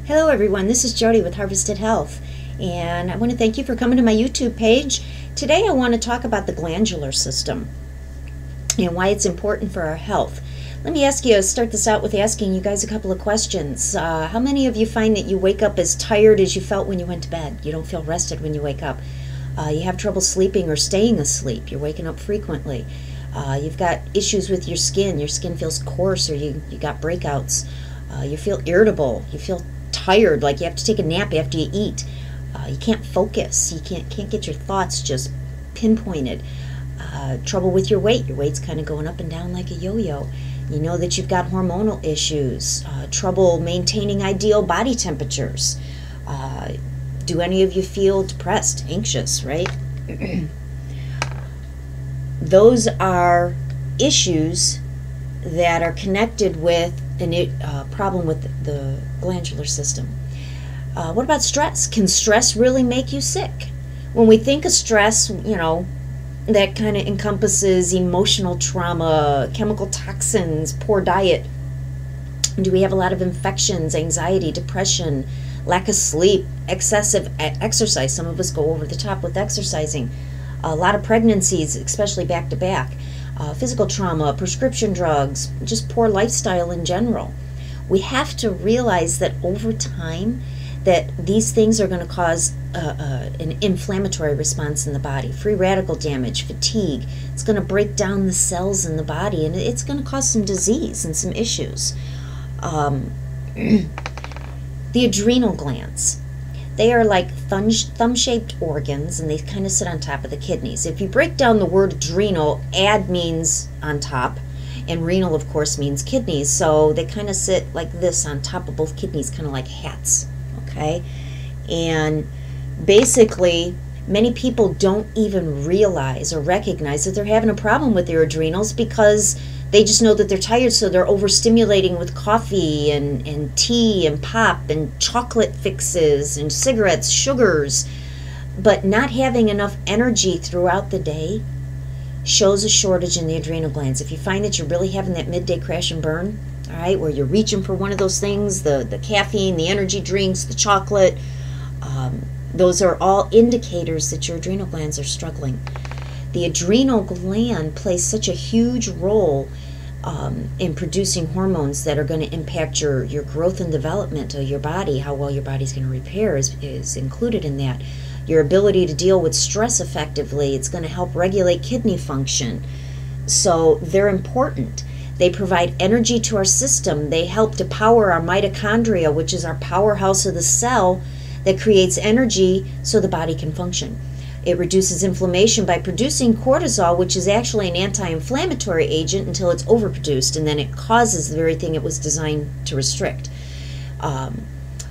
Hello everyone, this is Jody with Harvested Health, and I want to thank you for coming to my YouTube page. Today I want to talk about the glandular system and why it's important for our health. Let me start this out with asking you guys a couple of questions. How many of you find that you wake up as tired as you felt when you went to bed? You don't feel rested when you wake up. You have trouble sleeping or staying asleep. You're waking up frequently. You've got issues with your skin. Your skin feels coarse, or you got breakouts. You feel irritable. You feel tired, like you have to take a nap after you eat. You can't focus. You can't get your thoughts just pinpointed. Trouble with your weight. Your weight's kind of going up and down like a yo-yo. You know that you've got hormonal issues. Trouble maintaining ideal body temperatures. Do any of you feel depressed, anxious, right? Those are issues that are connected with a problem with the glandular system. What about stress? Can stress really make you sick? When we think of stress, that kind of encompasses emotional trauma, chemical toxins, poor diet. Do we have a lot of infections, anxiety, depression, lack of sleep, excessive exercise? Some of us go over the top with exercising. A lot of pregnancies, especially back to back. Physical trauma, prescription drugs, just poor lifestyle in general. We have to realize that over time that these things are going to cause an inflammatory response in the body, free radical damage, fatigue. It's going to break down the cells in the body, and it's going to cause some disease and some issues. The adrenal glands. They are like thumb-shaped organs, and they kind of sit on top of the kidneys. If you break down the word adrenal, ad means on top, and renal, of course, means kidneys. So they kind of sit like this on top of both kidneys, kind of like hats, okay? And basically, many people don't even realize or recognize that they're having a problem with their adrenals because they just know that they're tired, so they're overstimulating with coffee and tea and pop and chocolate fixes and cigarettes, sugars. But not having enough energy throughout the day shows a shortage in the adrenal glands. If you find that you're really having that midday crash and burn, all right, where you're reaching for one of those things, the caffeine, the energy drinks, the chocolate, those are all indicators that your adrenal glands are struggling. The adrenal gland plays such a huge role in producing hormones that are going to impact your growth and development of your body. How well your body's going to repair is included in that. Your ability to deal with stress effectively. It's going to help regulate kidney function. So they're important. They provide energy to our system. They help to power our mitochondria, which is our powerhouse of the cell that creates energy so the body can function. It reduces inflammation by producing cortisol, which is actually an anti-inflammatory agent until it's overproduced, and then it causes the very thing it was designed to restrict.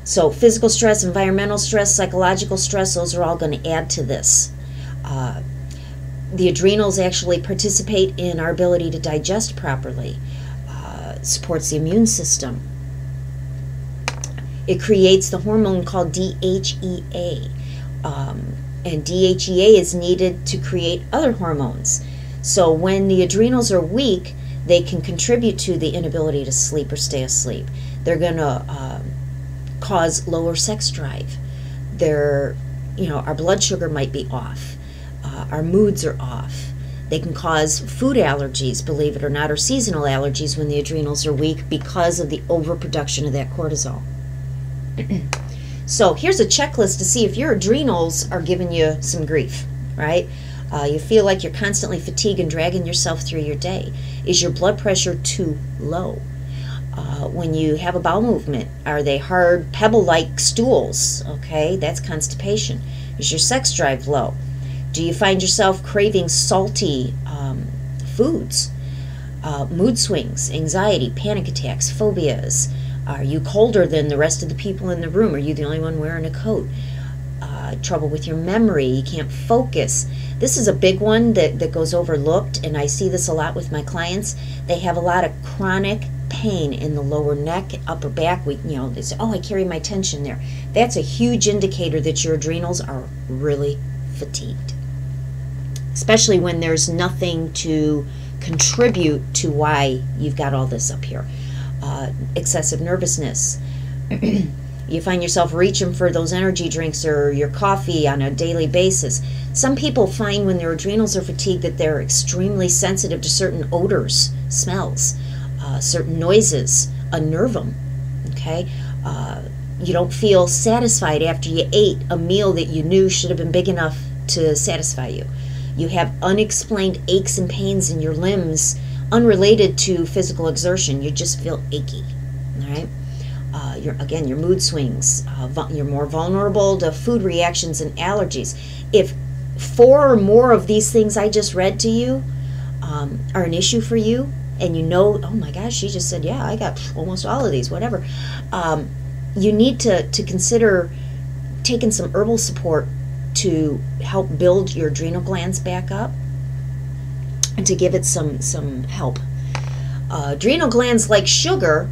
So physical stress, environmental stress, psychological stress, those are all going to add to this. The adrenals actually participate in our ability to digest properly. Supports the immune system. It creates the hormone called DHEA. And DHEA is needed to create other hormones. So when the adrenals are weak, they can contribute to the inability to sleep or stay asleep. They're going to cause lower sex drive. Our blood sugar might be off. Our moods are off. They can cause food allergies, believe it or not, or seasonal allergies when the adrenals are weak because of the overproduction of that cortisol. So here's a checklist to see if your adrenals are giving you some grief, right? You feel like you're constantly fatigued and dragging yourself through your day. Is your blood pressure too low? When you have a bowel movement, are they hard pebble-like stools? Okay, that's constipation. Is your sex drive low? Do you find yourself craving salty foods? Mood swings, anxiety, panic attacks, phobias. Are you colder than the rest of the people in the room? Are you the only one wearing a coat? Trouble with your memory. You can't focus. This is a big one that goes overlooked, and I see this a lot with my clients. They have a lot of chronic pain in the lower neck, upper back. They say, oh, I carry my tension there. That's a huge indicator that your adrenals are really fatigued, especially when there's nothing to contribute to why you've got all this up here. Excessive nervousness. You find yourself reaching for those energy drinks or your coffee on a daily basis. Some people find when their adrenals are fatigued that they're extremely sensitive to certain odors, smells, certain noises, unnerve them. Okay? You don't feel satisfied after you ate a meal that you knew should have been big enough to satisfy you. You have unexplained aches and pains in your limbs unrelated to physical exertion. You just feel achy. All right? Your mood swings. You're more vulnerable to food reactions and allergies. If 4 or more of these things I just read to you are an issue for you, and you know, oh my gosh, she just said, yeah, I got almost all of these, whatever. You need to consider taking some herbal support to help build your adrenal glands back up and to give it some help. Adrenal glands like sugar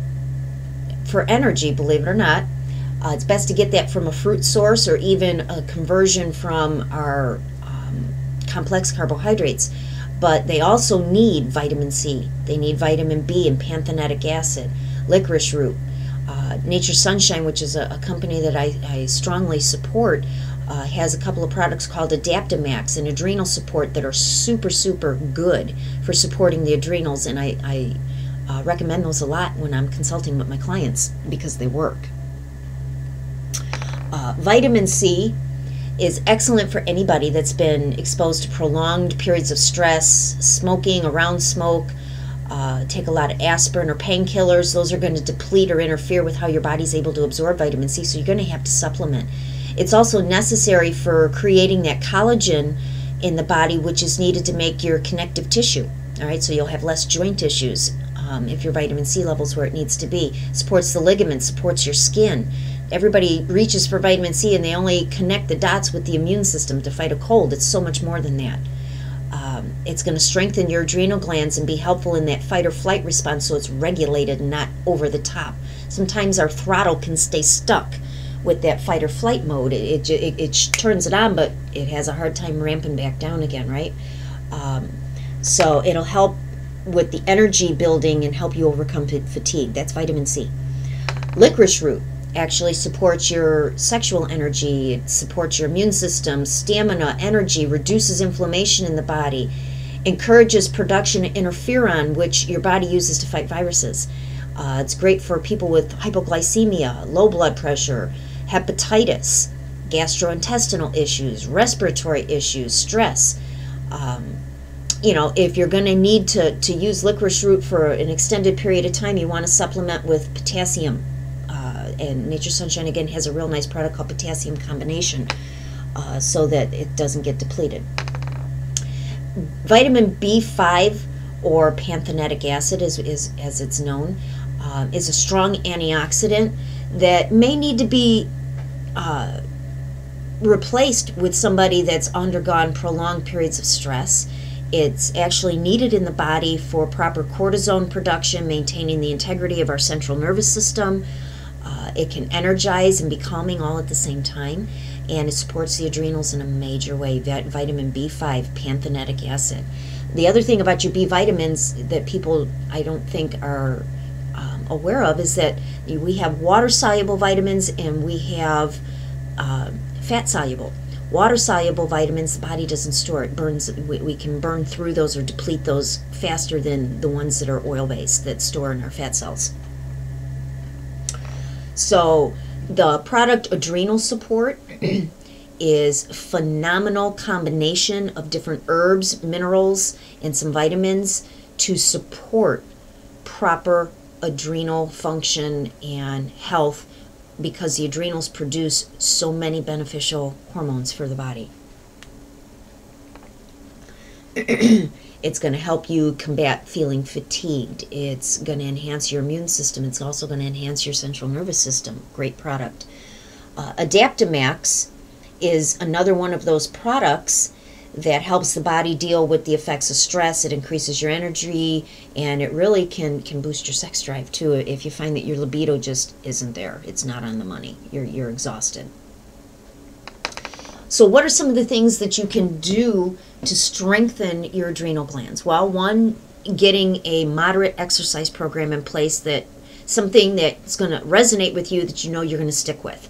for energy, believe it or not. It's best to get that from a fruit source or even a conversion from our complex carbohydrates. But they also need vitamin C. They need vitamin B and pantothenic acid, licorice root. Nature's Sunshine, which is a company that I strongly support, has a couple of products called Adaptomax and adrenal support that are super, super good for supporting the adrenals. And I recommend those a lot when I'm consulting with my clients because they work. Vitamin C is excellent for anybody that's been exposed to prolonged periods of stress, smoking, around smoke. Take a lot of aspirin or painkillers. Those are going to deplete or interfere with how your body's able to absorb vitamin C, so you're going to have to supplement. It's also necessary for creating that collagen in the body, which is needed to make your connective tissue. All right, so you'll have less joint issues if your vitamin C level's where it needs to be. Supports the ligaments, supports your skin. Everybody reaches for vitamin C and they only connect the dots with the immune system to fight a cold. It's so much more than that. It's going to strengthen your adrenal glands and be helpful in that fight or flight response, so it's regulated and not over the top. Sometimes our throttle can stay stuck with that fight or flight mode. It turns it on, but it has a hard time ramping back down again, right? So it'll help with the energy building and help you overcome fatigue. That's vitamin C. Licorice root actually supports your sexual energy. It supports your immune system, stamina, energy, reduces inflammation in the body, encourages production of interferon, which your body uses to fight viruses. It's great for people with hypoglycemia, low blood pressure, hepatitis, gastrointestinal issues, respiratory issues, stress. If you're going to need to use licorice root for an extended period of time, you want to supplement with potassium. And Nature's Sunshine, again, has a real nice product called Potassium Combination so that it doesn't get depleted. Vitamin B5, or pantothenic acid, as it's known, is a strong antioxidant that may need to be replaced with somebody that's undergone prolonged periods of stress. It's actually needed in the body for proper cortisone production, maintaining the integrity of our central nervous system. It can energize and be calming all at the same time, and it supports the adrenals in a major way. Vitamin B5, pantothenic acid. The other thing about your B vitamins that people, I don't think, are aware of is that we have water-soluble vitamins and we have fat-soluble. Water-soluble vitamins, the body doesn't store. It burns. We can burn through those or deplete those faster than the ones that are oil-based that store in our fat cells. So the product Adrenal Support is a phenomenal combination of different herbs, minerals, and some vitamins to support proper adrenal function and health, because the adrenals produce so many beneficial hormones for the body. It's going to help you combat feeling fatigued. It's going to enhance your immune system. It's also going to enhance your central nervous system. Great product. Adaptomax is another one of those products that helps the body deal with the effects of stress. It increases your energy, and it really can boost your sex drive too if you find that your libido just isn't there. It's not on the money. You're exhausted. So what are some of the things that you can do to strengthen your adrenal glands? Well, one, getting a moderate exercise program in place that something that's going to resonate with you that you know you're going to stick with.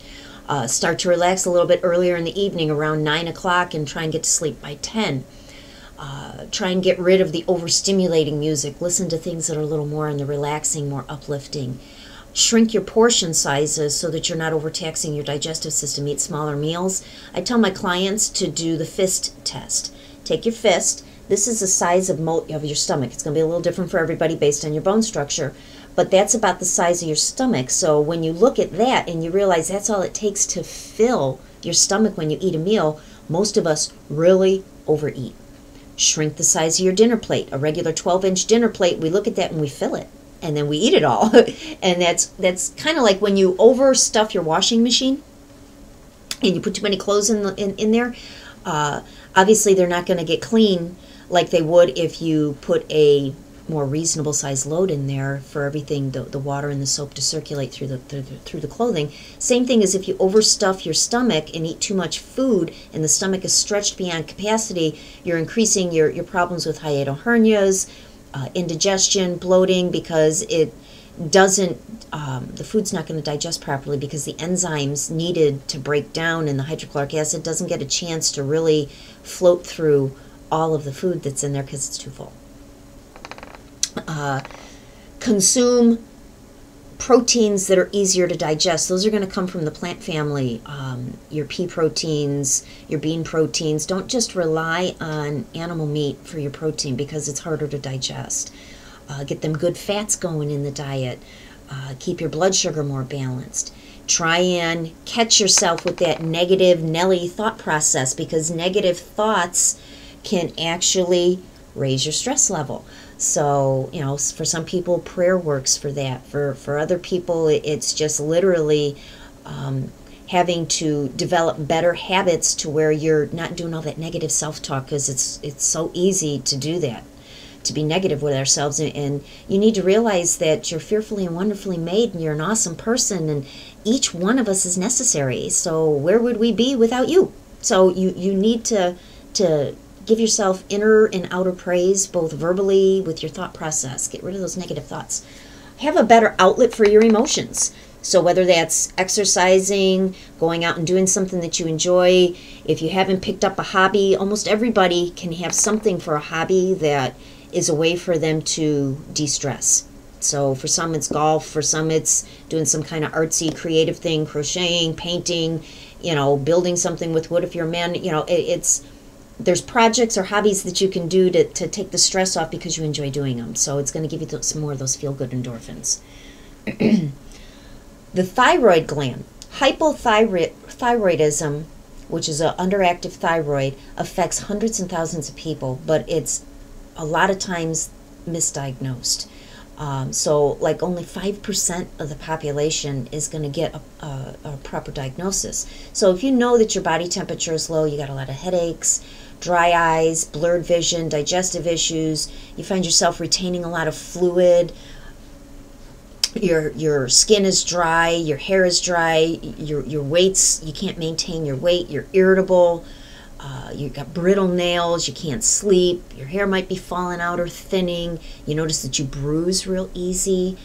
Start to relax a little bit earlier in the evening, around 9 o'clock, and try and get to sleep by 10. Try and get rid of the overstimulating music. Listen to things that are a little more on the relaxing, more uplifting. Shrink your portion sizes so that you're not overtaxing your digestive system. Eat smaller meals. I tell my clients to do the fist test. Take your fist. This is the size of your stomach. It's going to be a little different for everybody based on your bone structure, but that's about the size of your stomach. So when you look at that and you realize that's all it takes to fill your stomach when you eat a meal, most of us really overeat. Shrink the size of your dinner plate. A regular 12-inch dinner plate, we look at that and we fill it, and then we eat it all. And that's kind of like when you overstuff your washing machine and you put too many clothes in there. Obviously, they're not going to get clean like they would if you put a more reasonable size load in there for everything, the water and the soap to circulate through the clothing. Same thing as if you overstuff your stomach and eat too much food and the stomach is stretched beyond capacity, you're increasing your problems with hiatal hernias, indigestion, bloating, because it doesn't, the food's not going to digest properly because the enzymes needed to break down and the hydrochloric acid doesn't get a chance to really float through all of the food that's in there because it's too full. Consume proteins that are easier to digest. Those are going to come from the plant family. Your pea proteins, your bean proteins. Don't just rely on animal meat for your protein because it's harder to digest. Get them good fats going in the diet. Keep your blood sugar more balanced. Try and catch yourself with that negative Nelly thought process, because negative thoughts can actually raise your stress level. So, you know, for some people, prayer works for that. For other people, it's just literally having to develop better habits to where you're not doing all that negative self-talk, because it's so easy to do that, to be negative with ourselves. And you need to realize that you're fearfully and wonderfully made, and you're an awesome person, and each one of us is necessary. So where would we be without you? So you need to give yourself inner and outer praise, both verbally with your thought process. Get rid of those negative thoughts. Have a better outlet for your emotions. So whether that's exercising, going out and doing something that you enjoy, if you haven't picked up a hobby, almost everybody can have something for a hobby that is a way for them to de-stress. So for some it's golf, for some it's doing some kind of artsy, creative thing, crocheting, painting, you know, building something with wood if you're a man. You know, there's projects or hobbies that you can do to take the stress off because you enjoy doing them. So it's going to give you some more of those feel-good endorphins. The thyroid gland. Hypothyroidism, which is an underactive thyroid, affects hundreds and thousands of people, but it's a lot of times misdiagnosed. So like only 5% of the population is going to get a proper diagnosis. So if you know that your body temperature is low, you got a lot of headaches, dry eyes, blurred vision, digestive issues, you find yourself retaining a lot of fluid, your skin is dry, your hair is dry, your weight's, you can't maintain your weight, you're irritable, you've got brittle nails, you can't sleep, your hair might be falling out or thinning, you notice that you bruise real easy,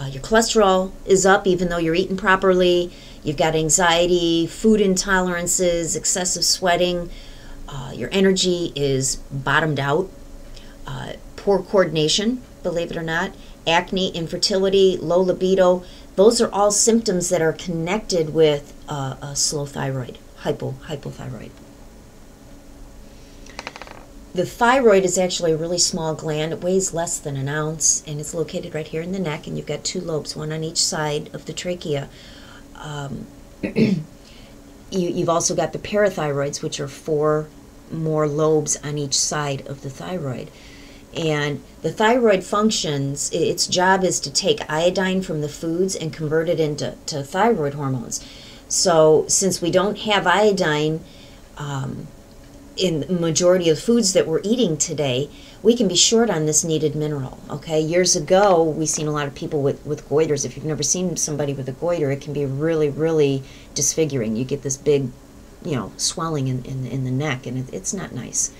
your cholesterol is up even though you're eating properly, you've got anxiety, food intolerances, excessive sweating, your energy is bottomed out, poor coordination, believe it or not, acne, infertility, low libido. Those are all symptoms that are connected with a slow thyroid, hypothyroid. The thyroid is actually a really small gland. It weighs less than an ounce, and it's located right here in the neck, and you've got two lobes, one on each side of the trachea. You've also got the parathyroids, which are 4 more lobes on each side of the thyroid. And the thyroid functions, its job is to take iodine from the foods and convert it into thyroid hormones. So since we don't have iodine in the majority of the foods that we're eating today, we can be short on this needed mineral. Okay, years ago we've seen a lot of people with goiters. If you've never seen somebody with a goiter, it can be really, really disfiguring. You get this big, you know, swelling in the neck, and it's not nice.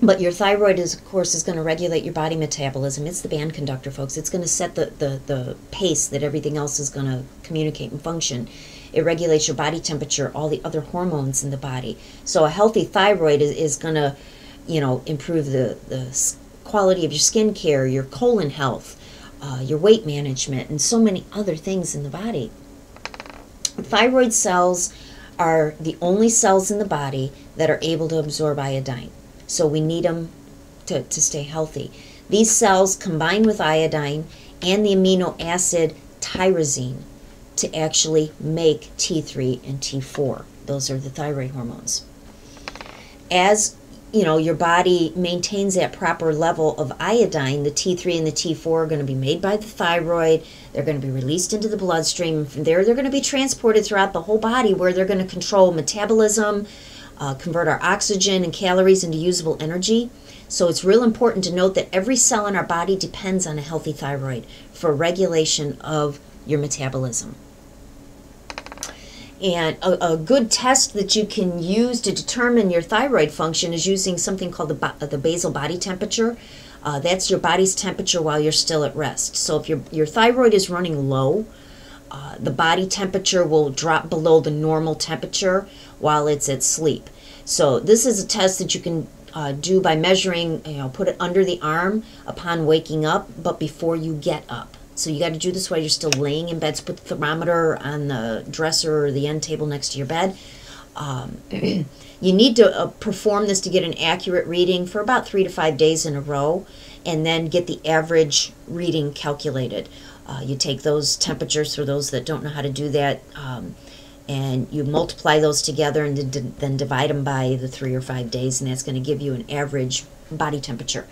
But your thyroid, is, of course, is going to regulate your body metabolism. It's the band conductor, folks. It's going to set the pace that everything else is going to communicate and function. It regulates your body temperature, all the other hormones in the body. So a healthy thyroid is going to, improve the quality of your skin care, your colon health, your weight management, and so many other things in the body. Thyroid cells are the only cells in the body that are able to absorb iodine. So we need them to stay healthy. These cells combine with iodine and the amino acid tyrosine to actually make T3 and T4. Those are the thyroid hormones. As your body maintains that proper level of iodine, the T3 and the T4 are going to be made by the thyroid. They're going to be released into the bloodstream. And from there, they're going to be transported throughout the whole body, where they're going to control metabolism, convert our oxygen and calories into usable energy. So it's real important to note that every cell in our body depends on a healthy thyroid for regulation of your metabolism. And a good test that you can use to determine your thyroid function is using something called the basal body temperature. That's your body's temperature while you're still at rest. So if your thyroid is running low, the body temperature will drop below the normal temperature while it's at sleep. So this is a test that you can do by measuring, put it under the arm upon waking up, but before you get up. So you got to do this while you're still laying in bed. So put the thermometer on the dresser or the end table next to your bed. You need to perform this to get an accurate reading for about 3 to 5 days in a row, and then get the average reading calculated. You take those temperatures, for those that don't know how to do that, and you multiply those together and then divide them by the 3 or 5 days, and that's going to give you an average body temperature.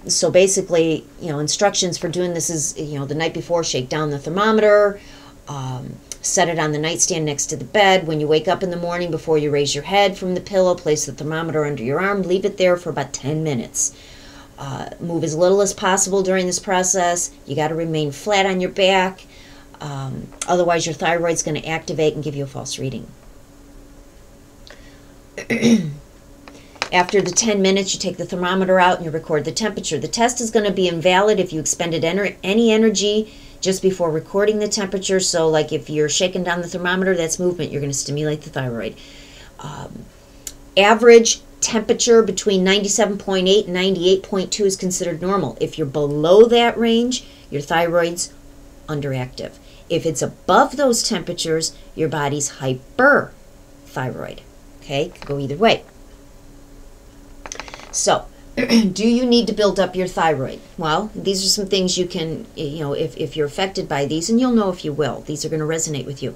So basically, instructions for doing this is, the night before, shake down the thermometer, set it on the nightstand next to the bed. When you wake up in the morning, before you raise your head from the pillow, place the thermometer under your arm, leave it there for about 10 minutes. Move as little as possible during this process. You got to remain flat on your back. Otherwise, your thyroid's going to activate and give you a false reading. After the 10 minutes, you take the thermometer out and you record the temperature. The test is going to be invalid if you expended any energy just before recording the temperature. So like if you're shaking down the thermometer, that's movement. You're going to stimulate the thyroid. Average temperature between 97.8 and 98.2 is considered normal. If you're below that range, your thyroid's underactive. If it's above those temperatures, your body's hyperthyroid. Okay, could go either way. So, do you need to build up your thyroid? Well, these are some things you can, if you're affected by these, and you'll know if you will. These are going to resonate with you.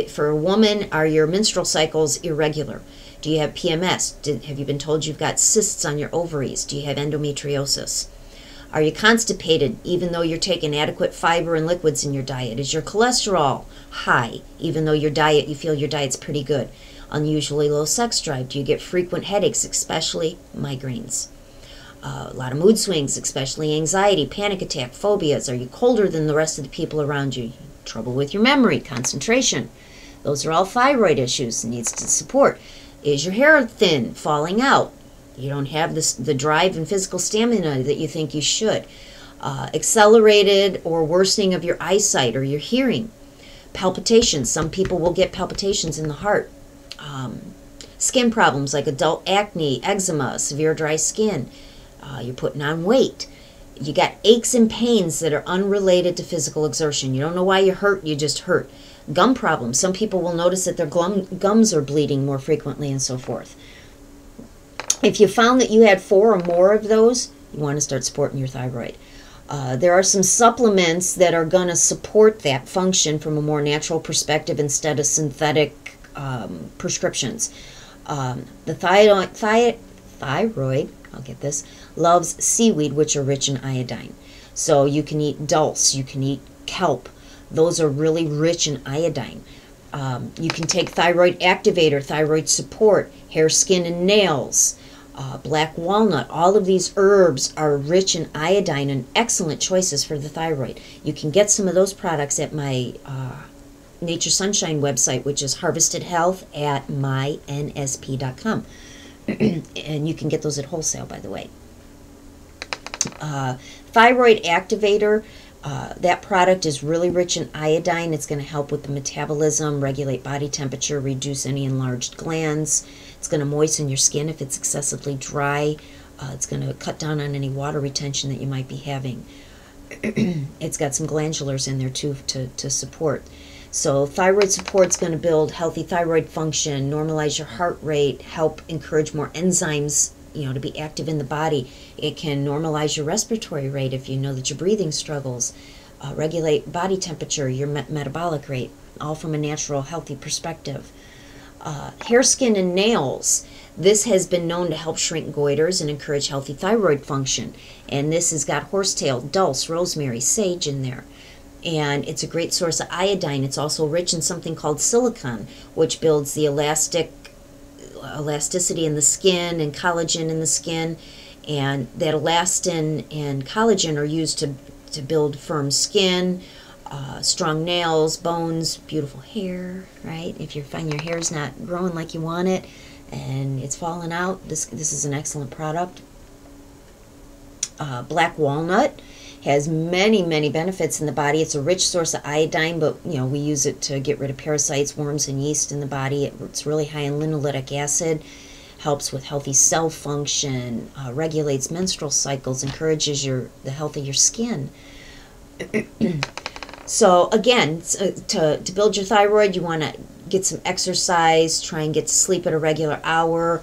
For a woman, are your menstrual cycles irregular? Do you have PMS? Have you been told you've got cysts on your ovaries? Do you have endometriosis? Are you constipated even though you're taking adequate fiber and liquids in your diet? Is your cholesterol high even though you feel your diet's pretty good? Unusually low sex drive? Do you get frequent headaches, especially migraines? A lot of mood swings, especially anxiety, panic attack, phobias. Are you colder than the rest of the people around you? Trouble with your memory, concentration. Those are all thyroid issues. Needs to support. Is your hair thin, falling out? You don't have the drive and physical stamina that you think you should. Accelerated or worsening of your eyesight or your hearing. Palpitations. Some people will get palpitations in the heart. Skin problems like adult acne, eczema, severe dry skin. You're putting on weight. You got aches and pains that are unrelated to physical exertion. You don't know why you hurt, you just hurt. Gum problems. Some people will notice that their gums are bleeding more frequently and so forth. If you found that you had 4 or more of those, you want to start supporting your thyroid. There are some supplements that are going to support that function from a more natural perspective instead of synthetic prescriptions. The thyroid, I'll get this, loves seaweed, which are rich in iodine. So you can eat dulse, you can eat kelp. Those are really rich in iodine. You can take thyroid activator, thyroid support, hair, skin, and nails, black walnut. All of these herbs are rich in iodine and excellent choices for the thyroid. You can get some of those products at my Nature Sunshine website, which is harvestedhealth@mynsp.com. And you can get those at wholesale, by the way. Thyroid activator, that product is really rich in iodine. It's going to help with the metabolism, regulate body temperature, reduce any enlarged glands. It's going to moisten your skin if it's excessively dry. It's going to cut down on any water retention that you might be having. It's got some glandulars in there too to support. So thyroid support is going to build healthy thyroid function, normalize your heart rate, help encourage more enzymes, to be active in the body. It can normalize your respiratory rate if you know that your breathing struggles, regulate body temperature, your metabolic rate, all from a natural, healthy perspective. Hair, skin, and nails. This has been known to help shrink goiters and encourage healthy thyroid function. And this has got horsetail, dulse, rosemary, sage in there. And it's a great source of iodine. It's also rich in something called silicon, which builds the elasticity in the skin and collagen in the skin. And that elastin and collagen are used to build firm skin, strong nails, bones, beautiful hair, right? If you find your hair's not growing like you want it and it's falling out, this is an excellent product. Black walnut has many, many benefits in the body. It's a rich source of iodine, but we use it to get rid of parasites, worms, and yeast in the body. It's really high in linoleic acid, helps with healthy cell function, regulates menstrual cycles, encourages the health of your skin. So again, to build your thyroid, you want to get some exercise, try and get to sleep at a regular hour,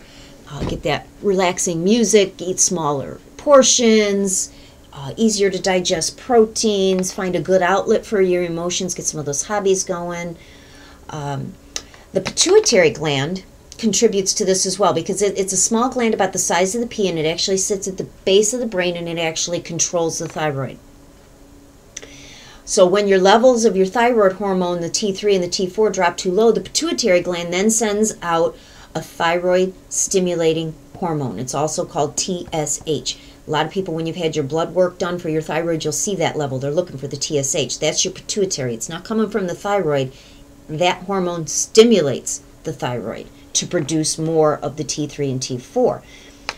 get that relaxing music, eat smaller portions, easier to digest proteins, find a good outlet for your emotions, get some of those hobbies going. The pituitary gland contributes to this as well because it's a small gland about the size of the pea, and it actually sits at the base of the brain, and it actually controls the thyroid. So when your levels of your thyroid hormone, the T3 and the T4, drop too low, the pituitary gland then sends out a thyroid stimulating hormone. It's also called TSH. A lot of people, when you've had your blood work done for your thyroid, you'll see that level. They're looking for the TSH. That's your pituitary. It's not coming from the thyroid. That hormone stimulates the thyroid to produce more of the T3 and T4.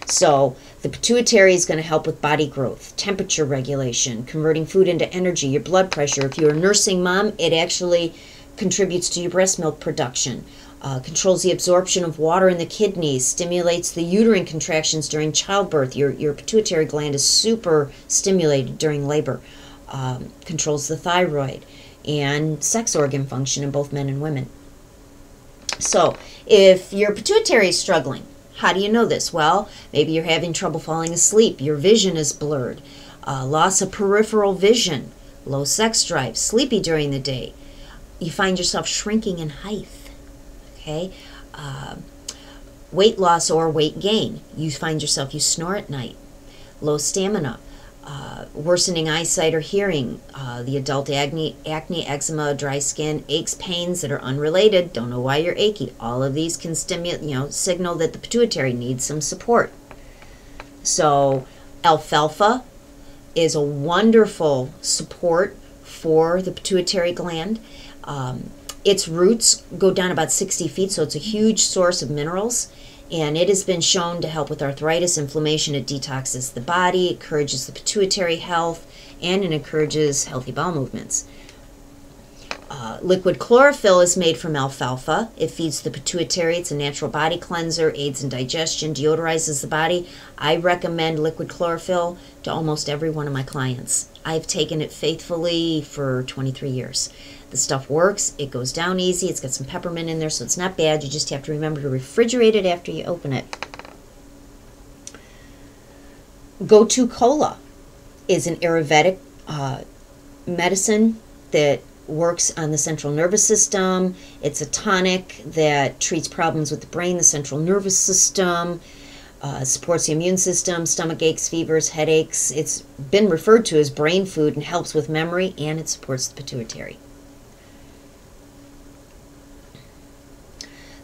So the pituitary is going to help with body growth, temperature regulation, converting food into energy, your blood pressure. If you're a nursing mom, it actually contributes to your breast milk production, controls the absorption of water in the kidneys, stimulates the uterine contractions during childbirth. Your pituitary gland is super stimulated during labor, controls the thyroid and sex organ function in both men and women. So if your pituitary is struggling, how do you know this? Well, maybe you're having trouble falling asleep. Your vision is blurred. Loss of peripheral vision. Low sex drive. Sleepy during the day. You find yourself shrinking in height. Okay? Weight loss or weight gain. You find yourself, you snore at night. Low stamina. Worsening eyesight or hearing. The adult acne, eczema, dry skin, aches, pains that are unrelated. Don't know why you're achy. All of these can signal that the pituitary needs some support. So alfalfa is a wonderful support for the pituitary gland. Its roots go down about 60 feet, so it's a huge source of minerals. And it has been shown to help with arthritis, inflammation. It detoxes the body, encourages the pituitary health, and it encourages healthy bowel movements. Liquid chlorophyll is made from alfalfa. It feeds the pituitary. It's a natural body cleanser, aids in digestion, deodorizes the body. I recommend liquid chlorophyll to almost every one of my clients. I've taken it faithfully for 23 years. The stuff works. It goes down easy. It's got some peppermint in there, so it's not bad. You just have to remember to refrigerate it after you open it. Gotu kola is an Ayurvedic medicine that works on the central nervous system. It's a tonic that treats problems with the brain, the central nervous system, supports the immune system, stomach aches, fevers, headaches. It's been referred to as brain food and helps with memory, and it supports the pituitary.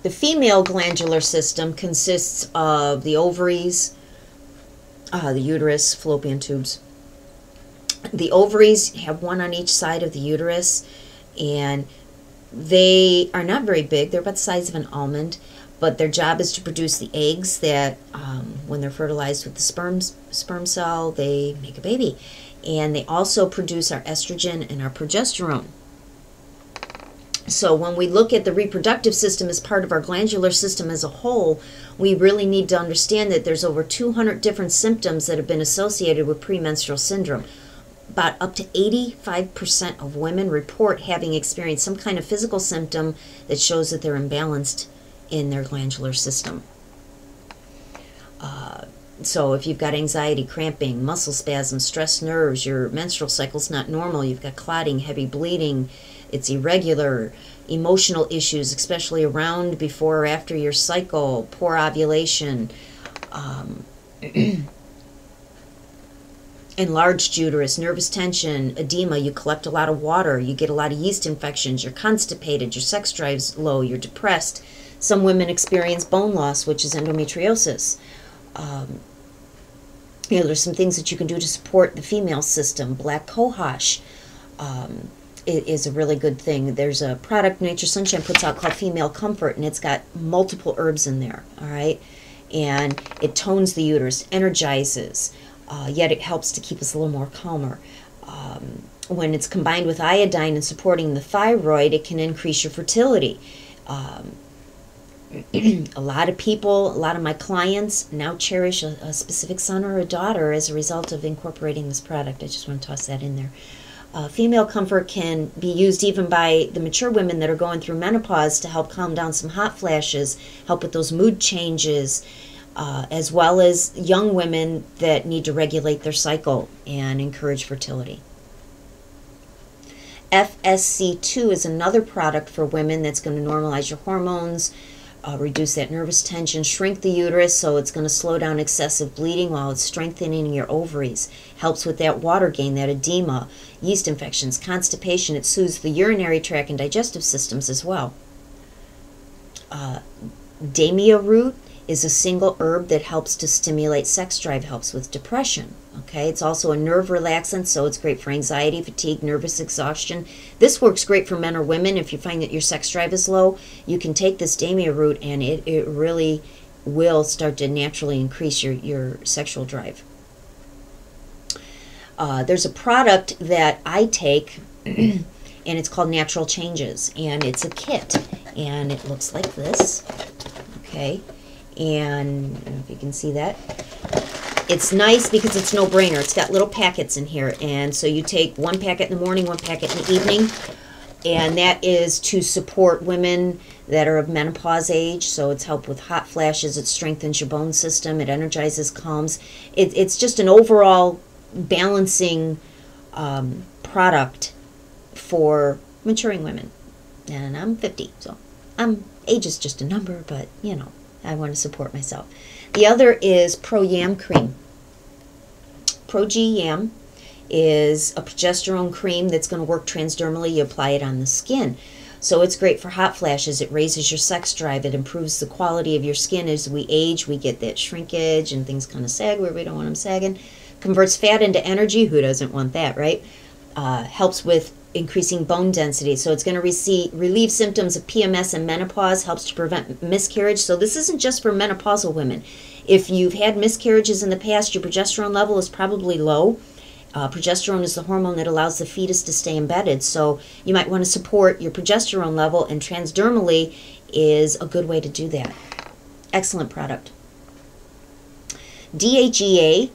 The female glandular system consists of the ovaries, the uterus, fallopian tubes. The ovaries have one on each side of the uterus, and they are not very big. They're about the size of an almond. but their job is to produce the eggs that, when they're fertilized with the sperm cell, they make a baby. And they also produce our estrogen and our progesterone. So when we look at the reproductive system as part of our glandular system as a whole, we really need to understand that there's over 200 different symptoms that have been associated with premenstrual syndrome. About up to 85% of women report having experienced some kind of physical symptom that shows that they're imbalanced in their glandular system. So if you've got anxiety, cramping, muscle spasms, stress nerves, your menstrual cycle's not normal, you've got clotting, heavy bleeding, it's irregular, emotional issues, especially around, before, or after your cycle, poor ovulation, enlarged uterus, nervous tension, edema, you collect a lot of water, you get a lot of yeast infections, you're constipated, your sex drive's low, you're depressed. Some women experience bone loss, which is endometriosis. There's some things that you can do to support the female system. Black cohosh is a really good thing. There's a product Nature Sunshine puts out called Female Comfort, and it's got multiple herbs in there, all right? And it tones the uterus, energizes, yet it helps to keep us a little more calmer. When it's combined with iodine and supporting the thyroid, it can increase your fertility. A lot of people, a lot of my clients now cherish a specific son or a daughter as a result of incorporating this product. I just want to toss that in there. Female Comfort can be used even by the mature women that are going through menopause to help calm down some hot flashes, help with those mood changes, as well as young women that need to regulate their cycle and encourage fertility. FSC2 is another product for women that's going to normalize your hormones, reduce that nervous tension, shrink the uterus, so it's going to slow down excessive bleeding while it's strengthening your ovaries. Helps with that water gain, that edema, yeast infections, constipation. It soothes the urinary tract and digestive systems as well. Damia root is a single herb that helps to stimulate sex drive, helps with depression. Okay, it's also a nerve relaxant, so it's great for anxiety, fatigue, nervous exhaustion. This works great for men or women. If you find that your sex drive is low, you can take this damia root and it really will start to naturally increase your sexual drive. There's a product that I take and it's called Natural Changes, and it's a kit, and it looks like this. Okay, and I don't know if you can see that. It's nice because it's no-brainer. It's got little packets in here, and so you take one packet in the morning, one packet in the evening, and that is to support women that are of menopause age. So it's help with hot flashes, it strengthens your bone system, it energizes, calms. It's just an overall balancing product for maturing women. And I'm 50, so age is just a number, but you know, I want to support myself. The other is Pro Yam Cream. Pro G Yam is a progesterone cream that's going to work transdermally. You apply it on the skin. So it's great for hot flashes. It raises your sex drive. It improves the quality of your skin. As we age, we get that shrinkage and things kind of sag where we don't want them sagging. Converts fat into energy. Who doesn't want that, right? Helps with increasing bone density. So it's going to relieve symptoms of PMS and menopause, helps to prevent miscarriage. So this isn't just for menopausal women. If you've had miscarriages in the past, your progesterone level is probably low. Progesterone is the hormone that allows the fetus to stay embedded. So you might want to support your progesterone level, and transdermally is a good way to do that. Excellent product. DHEA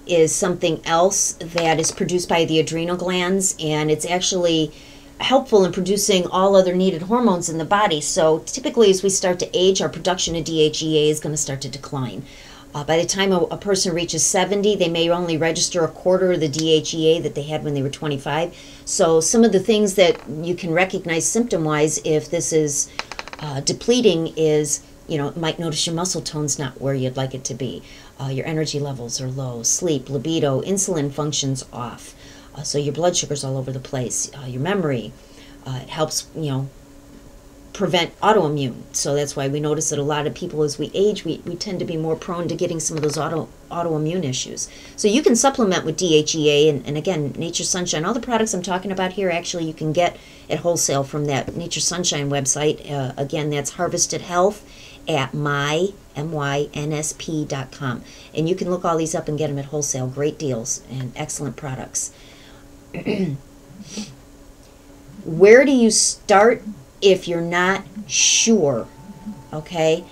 is something else that is produced by the adrenal glands, and it's actually helpful in producing all other needed hormones in the body. So typically as we start to age, our production of DHEA is going to start to decline. By the time a person reaches 70, they may only register a quarter of the DHEA that they had when they were 25. So some of the things that you can recognize symptom-wise if this is depleting is, you know, might notice your muscle tone's not where you'd like it to be. Your energy levels are low, sleep, libido, insulin functions off. So your blood sugar's all over the place. Your memory, it helps, you know, prevent autoimmune. So that's why we notice that a lot of people as we age, we tend to be more prone to getting some of those autoimmune issues. So you can supplement with DHEA, and again, Nature Sunshine. All the products I'm talking about here, actually, you can get at wholesale from that Nature Sunshine website. Again, that's Harvested Health, at mynsp.com. And you can look all these up and get them at wholesale. Great deals and excellent products. Where do you start if you're not sure? Okay?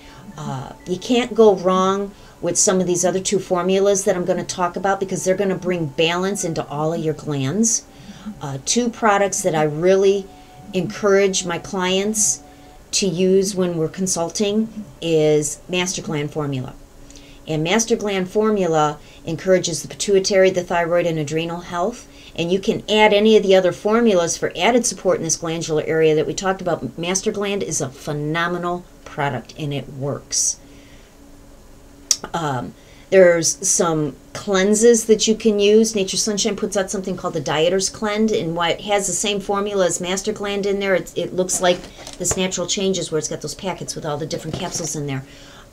You can't go wrong with some of these other two formulas that I'm going to talk about, because they're going to bring balance into all of your glands. Two products that I really encourage my clients to use when we're consulting is Master Gland Formula. And Master Gland Formula encourages the pituitary, the thyroid, and adrenal health. And you can add any of the other formulas for added support in this glandular area that we talked about. Master Gland is a phenomenal product, and it works. There's some cleanses that you can use. Nature's Sunshine puts out something called the Dieter's Cleanse, and while it has the same formula as Master Gland in there, it looks like this Natural Changes, where it's got those packets with all the different capsules in there.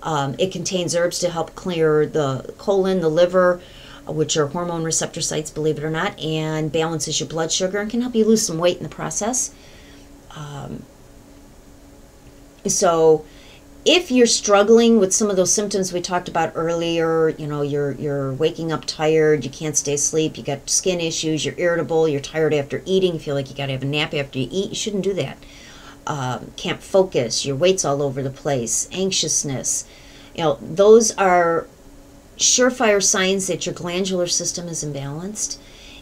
It contains herbs to help clear the colon, the liver, which are hormone receptor sites, believe it or not, and balances your blood sugar and can help you lose some weight in the process. So if you're struggling with some of those symptoms we talked about earlier, you know, you're waking up tired, you can't stay asleep, you got skin issues, you're irritable, you're tired after eating, you feel like you got to have a nap after you eat, you shouldn't do that. Can't focus, your weight's all over the place, anxiousness, you know, those are surefire signs that your glandular system is imbalanced.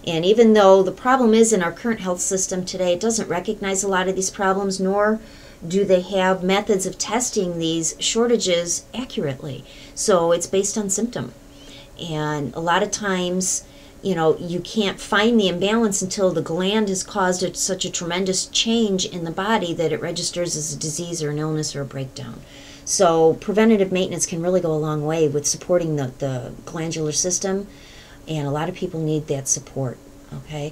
And even though the problem is in our current health system today, it doesn't recognize a lot of these problems, nor do they have methods of testing these shortages accurately. So it's based on symptom. And a lot of times, you know, you can't find the imbalance until the gland has caused such a tremendous change in the body that it registers as a disease or an illness or a breakdown. So preventative maintenance can really go a long way with supporting the glandular system, and a lot of people need that support, okay?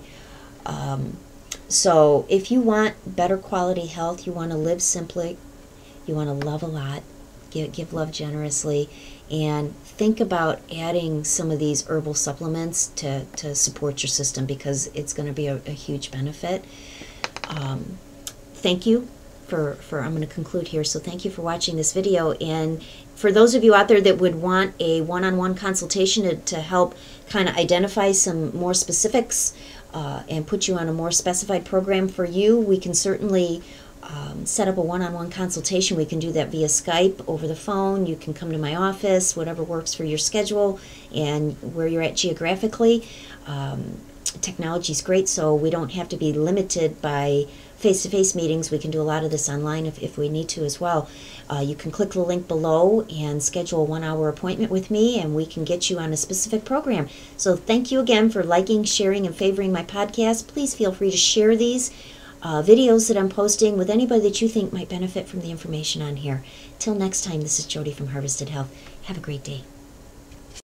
So if you want better quality health, you want to live simply, you want to love a lot, give love generously, and think about adding some of these herbal supplements to support your system, because it's going to be a huge benefit. Thank you. I'm going to conclude here. So thank you for watching this video. And for those of you out there that would want a one-on-one consultation to help kind of identify some more specifics and put you on a more specified program for you, we can certainly set up a one-on-one consultation. We can do that via Skype, over the phone. You can come to my office, whatever works for your schedule and where you're at geographically. Technology is great, so we don't have to be limited by face-to-face meetings. We can do a lot of this online if we need to as well. You can click the link below and schedule a 1-hour appointment with me, and we can get you on a specific program. So thank you again for liking, sharing, and favoring my podcast. Please feel free to share these videos that I'm posting with anybody that you think might benefit from the information on here. Till next time, this is Jody from Harvested Health. Have a great day.